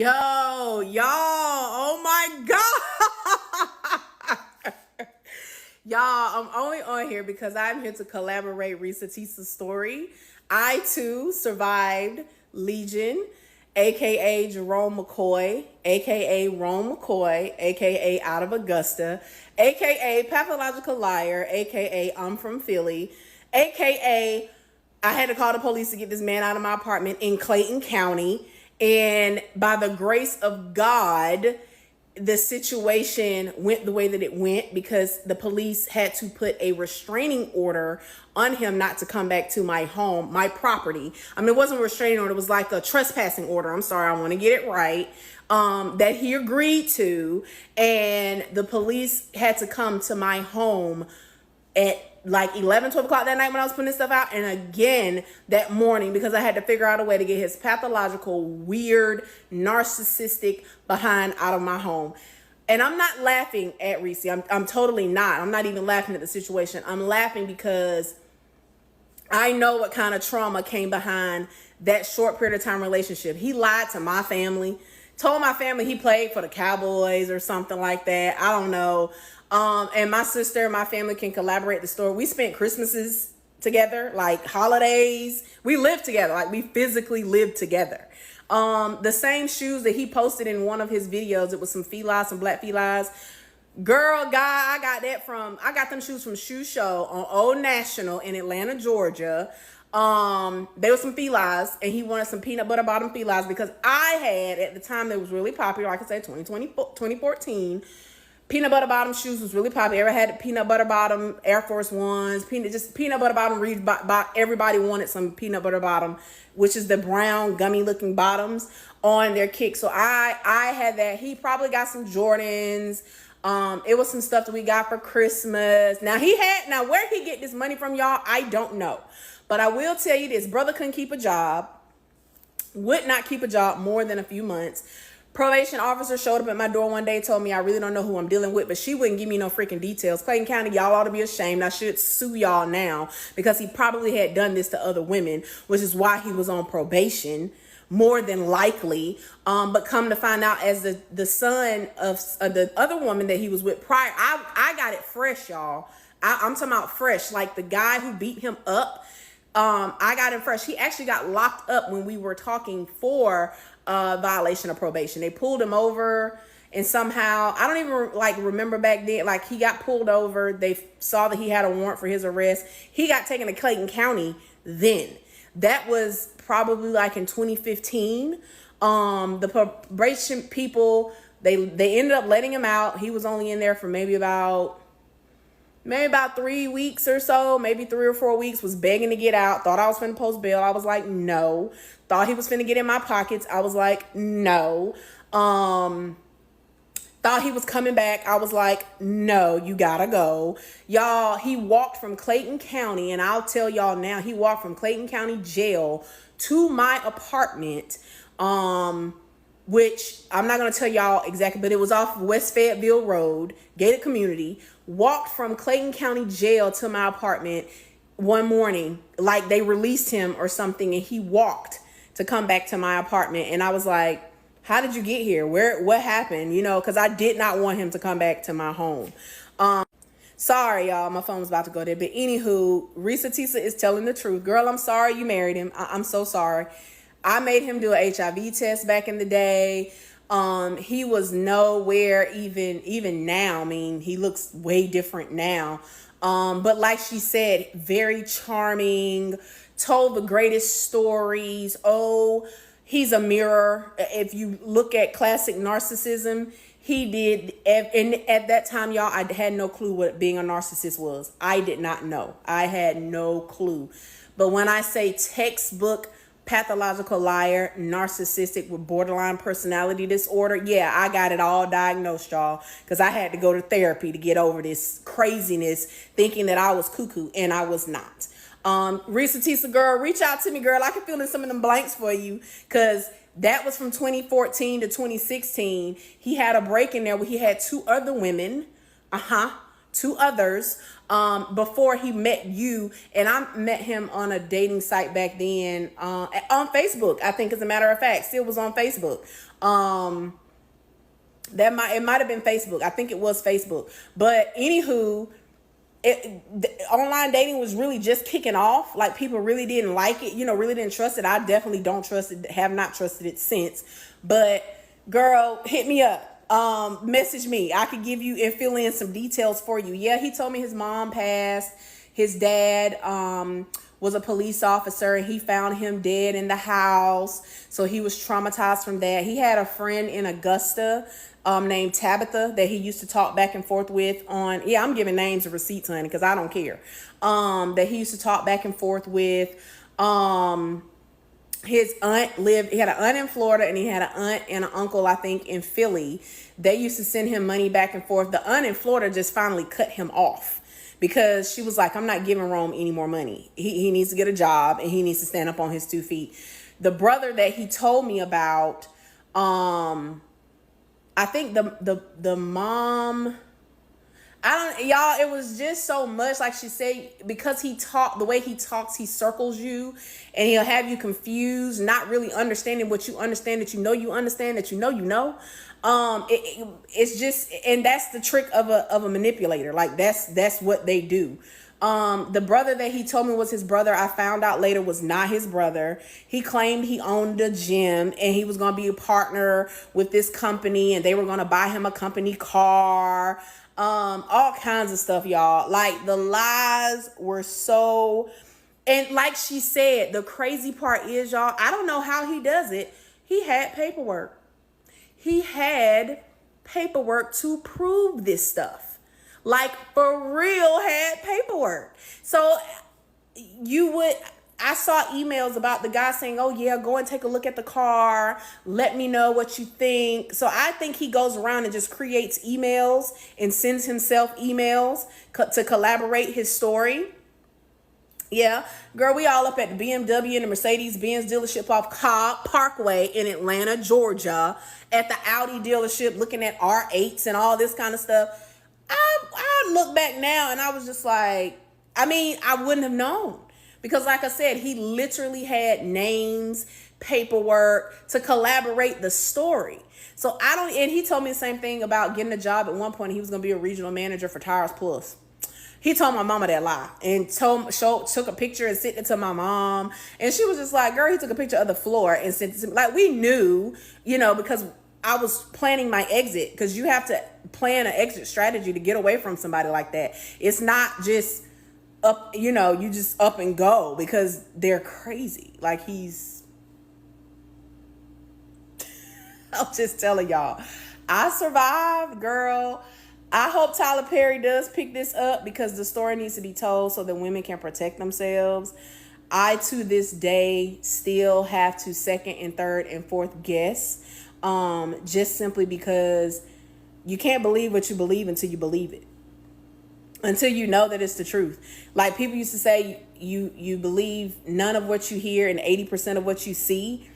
Y'all, oh my God. Y'all, I'm only on here because I'm here to collaborate Reesa Teesa's story. I too survived Legion, aka Jerome McCoy, aka Rome McCoy, aka out of Augusta, aka Pathological Liar, aka I'm from Philly, aka I had to call the police to get this man out of my apartment in Clayton County. And by the grace of God, the situation went the way that it went because the police had to put a restraining order on him not to come back to my home, my property. I mean, it wasn't a restraining order. It was like a trespassing order. I'm sorry. I want to get it right. That he agreed to. And the police had to come to my home at like 11, 12 o'clock that night when I was putting this stuff out, and again that morning because I had to figure out a way to get his pathological, weird, narcissistic behind out of my home. And I'm not laughing at Reese. I'm totally not. I'm not even laughing at the situation. I'm laughing because I know what kind of trauma came behind that short period of time relationship. He lied to my family, told my family he played for the Cowboys or something like that. I don't know. And my sister and my family can collaborate the story. We spent Christmases together, like holidays. We lived together, like we physically lived together. The same shoes that he posted in one of his videos, it was some Feli's, some black Feli's. Girl, guy, I got them shoes from Shoe Show on Old National in Atlanta, Georgia. They were some Feli's, and he wanted some peanut butter bottom Feli's because I had, at the time that was really popular, like I said, 2014, peanut butter bottom shoes was really popular. Ever had peanut butter bottom Air Force Ones, peanut butter bottom Reebok. Everybody wanted some peanut butter bottom, which is the brown gummy looking bottoms on their kick. So I had that. He probably got some Jordans. It was some stuff that we got for Christmas. Now where he get this money from, y'all, I don't know. But I will tell you this, brother couldn't keep a job, would not keep a job more than a few months. Probation officer showed up at my door one day, told me I really don't know who I'm dealing with, but she wouldn't give me no freaking details. Clayton County, y'all ought to be ashamed. I should sue y'all now because he probably had done this to other women, which is why he was on probation, more than likely. But come to find out, as the son of the other woman that he was with prior, I got it fresh, y'all. I'm talking about fresh, like the guy who beat him up. I got him fresh. He actually got locked up when we were talking for violation of probation. They pulled him over, and somehow I don't even remember back then, like he got pulled over. They saw that he had a warrant for his arrest. He got taken to Clayton County then. That was probably like in 2015. The probation people, they ended up letting him out. He was only in there for maybe about 3 weeks or so, maybe 3 or 4 weeks, was begging to get out. Thought I was finna post bail. I was like, no. Thought he was finna get in my pockets. I was like, no. Thought he was coming back. I was like, no, you gotta go. Y'all, he walked from Clayton County, and I'll tell y'all now, he walked from Clayton County jail to my apartment, which I'm not going to tell y'all exactly, but it was off West Fayetteville Road, gated community. Walked from Clayton County jail to my apartment one morning, like they released him or something, and he walked to come back to my apartment. And I was like, how did you get here? What happened? You know, because I did not want him to come back to my home. Sorry, y'all, my phone was about to go there. But anywho, Reesa Teesa is telling the truth. Girl, I'm sorry you married him. I'm so sorry. I made him do an HIV test back in the day. He was nowhere even now. I mean, he looks way different now. But like she said, very charming, told the greatest stories. Oh, he's a mirror. If you look at classic narcissism, he did. And at that time, y'all, I had no clue what being a narcissist was. I did not know. I had no clue. But when I say textbook pathological liar, narcissistic with borderline personality disorder, yeah, I got it all diagnosed, y'all, because I had to go to therapy to get over this craziness, thinking that I was cuckoo, and I was not. Reesa Teesa, girl, reach out to me, girl. I can fill in some of them blanks for you, because that was from 2014 to 2016. He had a break in there where he had 2 other women, two others before he met you. And I met him on a dating site back then, on Facebook, I think, as a matter of fact. Still was on Facebook. It might have been Facebook. I think it was Facebook. But anywho, online dating was really just kicking off. Like, people really didn't like it, really didn't trust it. I definitely don't trust it, have not trusted it since. But girl, hit me up. Message me. I could give you and fill in some details for you. Yeah, he told me his mom passed. His dad was a police officer, and he found him dead in the house. So he was traumatized from that. He had a friend in Augusta named Tabitha that he used to talk back and forth with on, I'm giving names and receipts, honey, because I don't care. That he used to talk back and forth with. His aunt he had an aunt in Florida, and he had an aunt and an uncle, I think, in Philly. They used to send him money back and forth. The aunt in Florida just finally cut him off because she was like, I'm not giving Rome any more money. He needs to get a job, and he needs to stand up on his 2 feet. The brother that he told me about, I think the mom, y'all, it was just so much. Like she said, because the way he talks, he circles you, and he'll have you confused, not really understanding what you understand, that you understand, that it's just, and that's the trick of a manipulator. Like, that's what they do. The brother that he told me was his brother, I found out later, was not his brother. He claimed he owned a gym, and he was going to be a partner with this company, and they were going to buy him a company car. All kinds of stuff, y'all. Like, the lies were so, and like she said, the crazy part is, y'all, I don't know how he does it. He had paperwork. He had paperwork to prove this stuff. Like, for real, had paperwork. So I saw emails about the guy saying, oh yeah, go and take a look at the car. Let me know what you think. So I think he goes around and just creates emails and sends himself emails to collaborate his story. Yeah, girl, we all up at the BMW and the Mercedes-Benz dealership off Cobb Parkway in Atlanta, Georgia, at the Audi dealership, looking at R8s and all this kind of stuff. I look back now, and I was just like, I wouldn't have known. Because like I said, he literally had names, paperwork to collaborate the story. So and he told me the same thing about getting a job at one point. He was going to be a regional manager for Tires Plus. He told my mama that lie and took a picture and sent it to my mom. And she was just like, girl, he took a picture of the floor and sent it to me. Like, we knew, because I was planning my exit, because you have to plan an exit strategy to get away from somebody like that. It's not just up, you just up and go, because they're crazy. Like, I'm just telling y'all, I survived, girl. I hope Tyler Perry does pick this up, because the story needs to be told so that women can protect themselves. I, to this day, still have to second and third and fourth guess, just simply because you can't believe what you believe until you believe it. Until you know that it's the truth. Like, people used to say, you believe none of what you hear and 80% of what you see.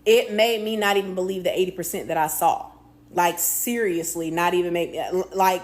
It made me not even believe the 80% that I saw. Like, seriously, not even make me, like,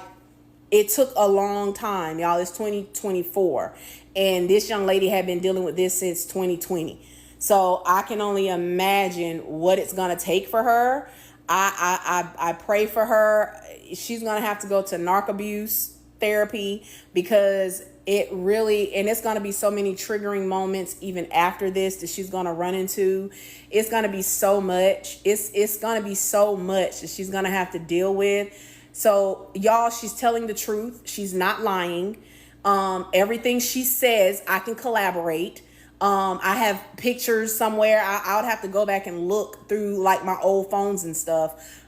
it took a long time, y'all. It's 2024, and this young lady had been dealing with this since 2020. So I can only imagine what it's gonna take for her. I pray for her. She's gonna have to go to narc abuse therapy, because it really, and it's going to be so many triggering moments even after this that she's going to run into. It's going to be so much. It's going to be so much that she's going to have to deal with. So y'all, she's telling the truth. She's not lying. Everything she says, I can collaborate. I have pictures somewhere. I would have to go back and look through like my old phones and stuff.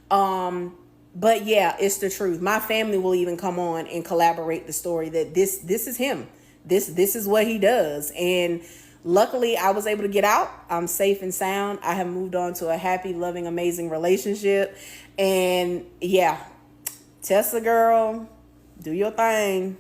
But yeah, it's the truth. My family will even come on and collaborate the story that this is him. This is what he does. And luckily I was able to get out. I'm safe and sound. I have moved on to a happy, loving, amazing relationship. And yeah, Teesa girl, do your thing.